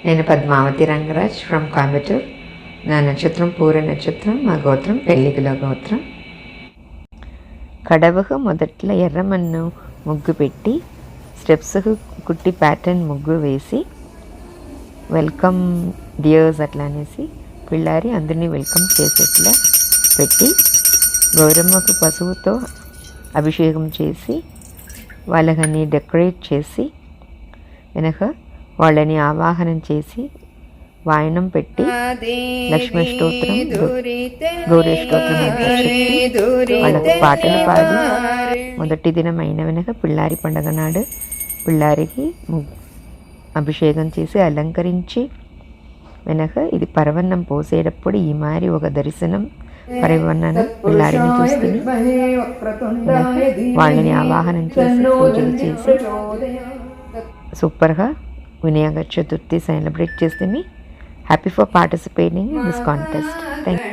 నేను పద్మావతి రంగరాజ్ ఫ్రమ్ కోయంబత్తూర్. నా నక్షత్రం పూర నక్షత్రం, మా గోత్రం పెళ్ళికిలో గోత్రం. కడవకు మొదట్లో ఎర్రమన్ను ముగ్గు పెట్టి స్టెప్స్కు కుట్టి ప్యాటర్న్ ముగ్గు వేసి వెల్కమ్ డియర్స్ అట్లా అనేసి పిల్లారి అందరినీ వెల్కమ్ చేసేట్లా పెట్టి గౌరమ్మకు పసుపుతో అభిషేకం చేసి వాళ్ళని డెకరేట్ చేసి వెనక వాళ్ళని ఆవాహనం చేసి వాయనం పెట్టి లక్ష్మీ స్తోత్రం, గౌరీ స్తోత్రం అంతా చెప్పి వాళ్ళకు పాటలు పాడి మొదటి దినం అయిన వెనక పిల్లారి పండగ నాడు పిల్లారికి అభిషేకం చేసి అలంకరించి వెనక ఇది పరవన్నం పోసేటప్పుడు ఈ మారి ఒక దర్శనం పరివన్నాను పిల్లారిని చూస్తుంది. వాళ్ళని ఆవాహనం చేసి పూజలు చేసి సూపర్గా వినాయక చతుర్థి సెలబ్రేట్ చేస్తే happy for participating in this contest. Thank you.